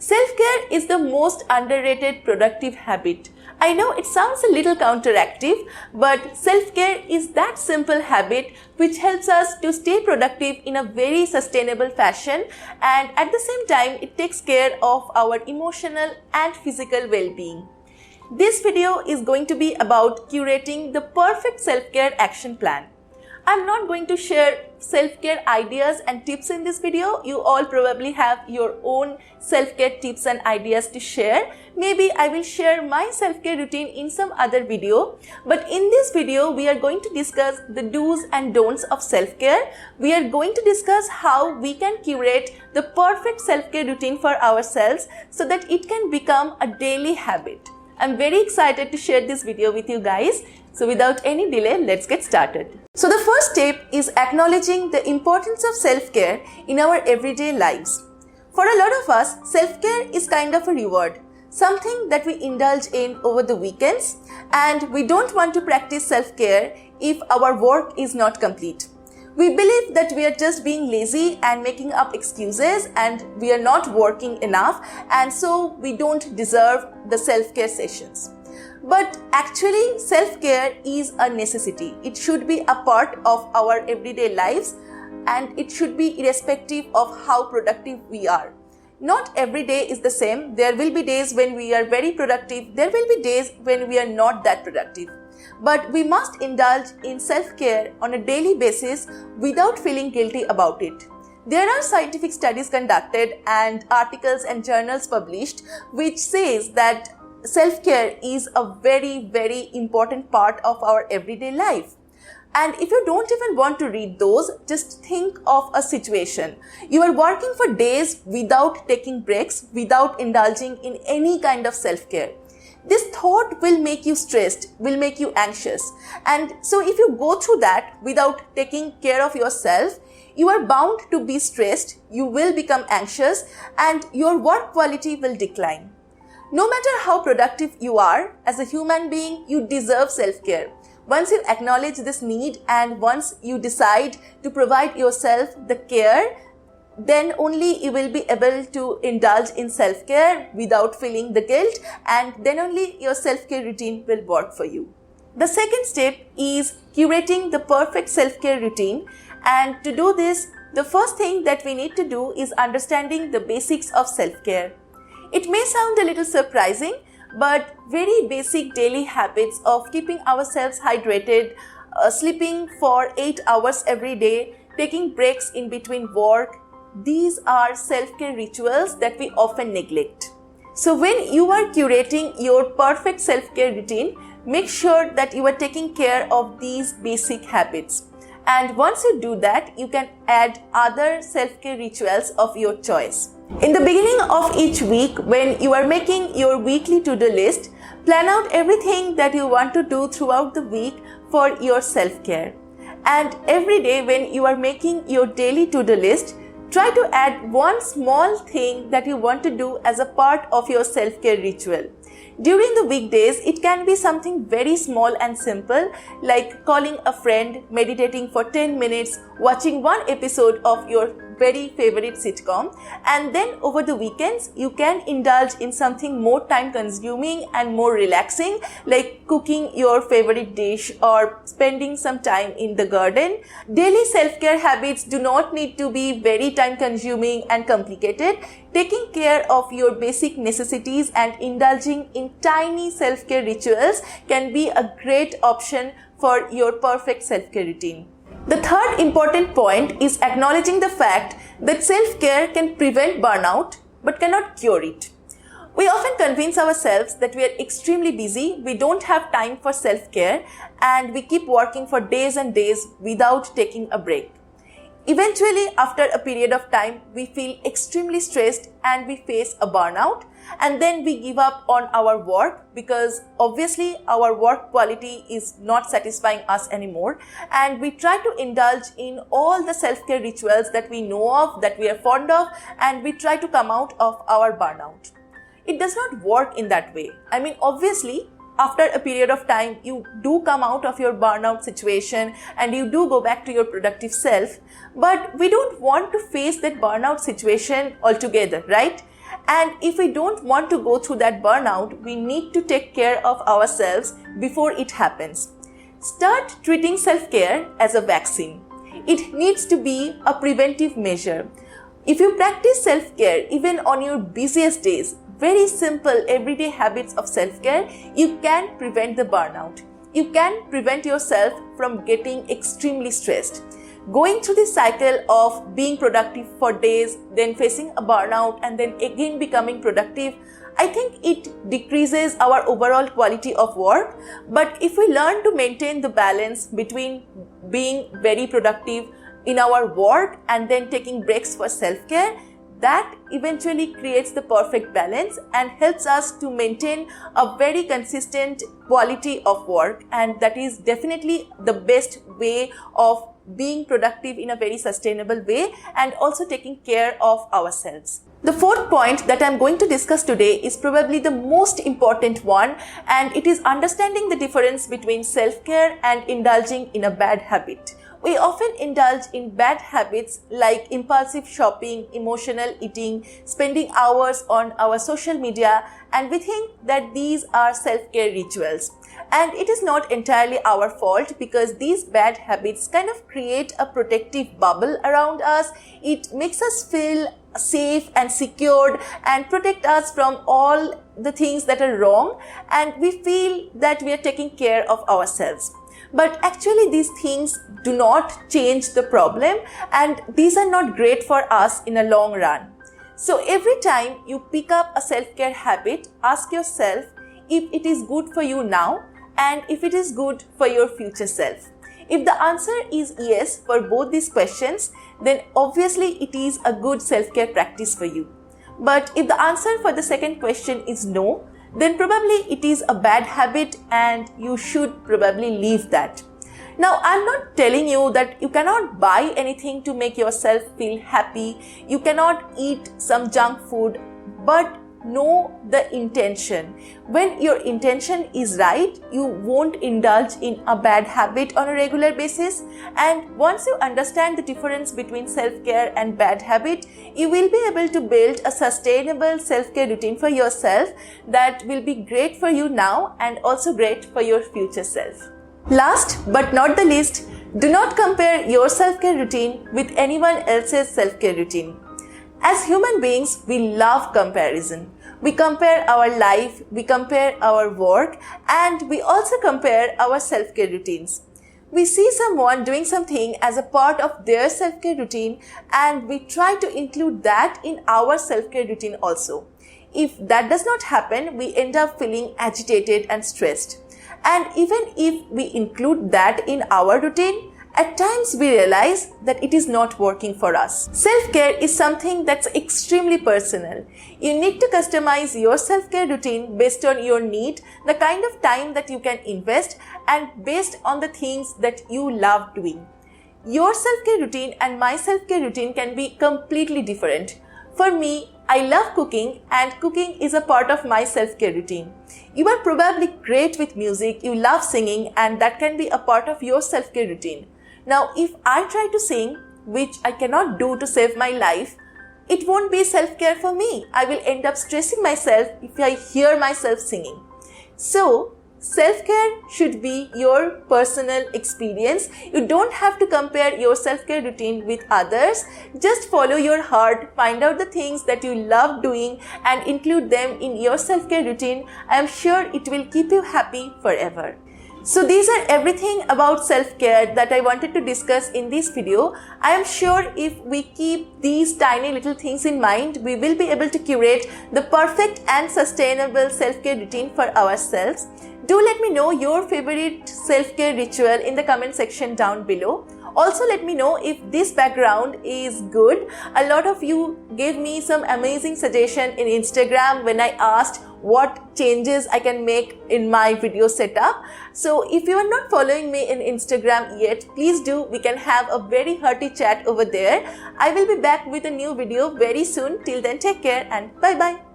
Self-care is the most underrated productive habit. I know it sounds a little counteractive, but self-care is that simple habit which helps us to stay productive in a very sustainable fashion, and at the same time it takes care of our emotional and physical well-being. This video is going to be about curating the perfect self-care action plan. I'm not going to share self-care ideas and tips in this video. You all probably have your own self-care tips and ideas to share. Maybe I will share my self-care routine in some other video. But in this video, we are going to discuss the do's and don'ts of self-care. We are going to discuss how we can curate the perfect self-care routine for ourselves so that it can become a daily habit. I'm very excited to share this video with you guys. So without any delay, let's get started. So the first step is acknowledging the importance of self-care in our everyday lives. For a lot of us, self-care is kind of a reward, something that we indulge in over the weekends, and we don't want to practice self-care if our work is not complete. We believe that we are just being lazy and making up excuses and we are not working enough, and so we don't deserve the self-care sessions. But actually, self-care is a necessity. It should be a part of our everyday lives and it should be irrespective of how productive we are. Not every day is the same. There will be days when we are very productive. There will be days when we are not that productive. But we must indulge in self-care on a daily basis without feeling guilty about it. There are scientific studies conducted and articles and journals published which says that self-care is a very, very important part of our everyday life. And if you don't even want to read those, just think of a situation. You are working for days without taking breaks, without indulging in any kind of self-care. This thought will make you stressed, will make you anxious. And so if you go through that without taking care of yourself, you are bound to be stressed, you will become anxious, and your work quality will decline. No matter how productive you are, as a human being, you deserve self-care. Once you acknowledge this need and once you decide to provide yourself the care, then only you will be able to indulge in self-care without feeling the guilt, and then only your self-care routine will work for you. The second step is curating the perfect self-care routine, and to do this, the first thing that we need to do is understanding the basics of self-care. It may sound a little surprising, but very basic daily habits of keeping ourselves hydrated, sleeping for 8 hours every day, taking breaks in between work, these are self-care rituals that we often neglect. So when you are curating your perfect self-care routine, make sure that you are taking care of these basic habits. And once you do that, you can add other self-care rituals of your choice. In the beginning of each week, when you are making your weekly to-do list, plan out everything that you want to do throughout the week for your self-care. And every day when you are making your daily to-do list, try to add one small thing that you want to do as a part of your self-care ritual. During the weekdays, it can be something very small and simple, like calling a friend, meditating for 10 minutes, watching one episode of your very favorite sitcom, and then over the weekends, you can indulge in something more time consuming and more relaxing, like cooking your favorite dish or spending some time in the garden. Daily self-care habits do not need to be very time consuming and complicated. Taking care of your basic necessities and indulging in tiny self-care rituals can be a great option for your perfect self-care routine. The third important point is acknowledging the fact that self-care can prevent burnout but cannot cure it. We often convince ourselves that we are extremely busy, we don't have time for self-care, and we keep working for days and days without taking a break. Eventually, after a period of time, we feel extremely stressed and we face a burnout, and then we give up on our work because obviously our work quality is not satisfying us anymore, and we try to indulge in all the self-care rituals that we know of, that we are fond of, and we try to come out of our burnout. It does not work in that way. I mean, obviously, after a period of time, you do come out of your burnout situation and you do go back to your productive self. But we don't want to face that burnout situation altogether, right? And if we don't want to go through that burnout, we need to take care of ourselves before it happens. Start treating self-care as a vaccine. It needs to be a preventive measure. If you practice self-care even on your busiest days, very simple everyday habits of self-care, you can prevent the burnout. You can prevent yourself from getting extremely stressed. Going through this cycle of being productive for days, then facing a burnout, and then again becoming productive, I think it decreases our overall quality of work. But if we learn to maintain the balance between being very productive in our work and then taking breaks for self-care, that eventually creates the perfect balance and helps us to maintain a very consistent quality of work. And that is definitely the best way of being productive in a very sustainable way and also taking care of ourselves. The fourth point that I'm going to discuss today is probably the most important one, and it is understanding the difference between self-care and indulging in a bad habit. We often indulge in bad habits like impulsive shopping, emotional eating, spending hours on our social media, and we think that these are self-care rituals. And it is not entirely our fault, because these bad habits kind of create a protective bubble around us. It makes us feel safe and secured and protect us from all the things that are wrong, and we feel that we are taking care of ourselves. But actually these things do not change the problem, and these are not great for us in a long run. So every time you pick up a self-care habit, ask yourself if it is good for you now and if it is good for your future self. If the answer is yes for both these questions, then obviously it is a good self-care practice for you. But if the answer for the second question is no, then probably it is a bad habit and you should probably leave that. Now, I'm not telling you that you cannot buy anything to make yourself feel happy, you cannot eat some junk food, but know the intention. When your intention is right, you won't indulge in a bad habit on a regular basis. And once you understand the difference between self-care and bad habit, you will be able to build a sustainable self-care routine for yourself that will be great for you now and also great for your future self. Last but not the least, do not compare your self-care routine with anyone else's self-care routine. As human beings, we love comparison. We compare our life, we compare our work, and we also compare our self-care routines. We see someone doing something as a part of their self-care routine, and we try to include that in our self-care routine also. If that does not happen, we end up feeling agitated and stressed. And even if we include that in our routine, at times we realize that it is not working for us. Self-care is something that's extremely personal. You need to customize your self-care routine based on your need, the kind of time that you can invest, and based on the things that you love doing. Your self-care routine and my self-care routine can be completely different. For me, I love cooking, and cooking is a part of my self-care routine. You are probably great with music, you love singing, and that can be a part of your self-care routine. Now, if I try to sing, which I cannot do to save my life, it won't be self-care for me. I will end up stressing myself if I hear myself singing. So, self-care should be your personal experience. You don't have to compare your self-care routine with others. Just follow your heart, find out the things that you love doing and include them in your self-care routine. I am sure it will keep you happy forever. So these are everything about self-care that I wanted to discuss in this video. I am sure if we keep these tiny little things in mind, we will be able to curate the perfect and sustainable self-care routine for ourselves. Do let me know your favorite self-care ritual in the comment section down below. Also, let me know if this background is good. A lot of you gave me some amazing suggestion in Instagram when I asked what changes I can make in my video setup. So if you are not following me in Instagram yet, please do. We can have a very hearty chat over there. I will be back with a new video very soon. Till then, take care and bye-bye.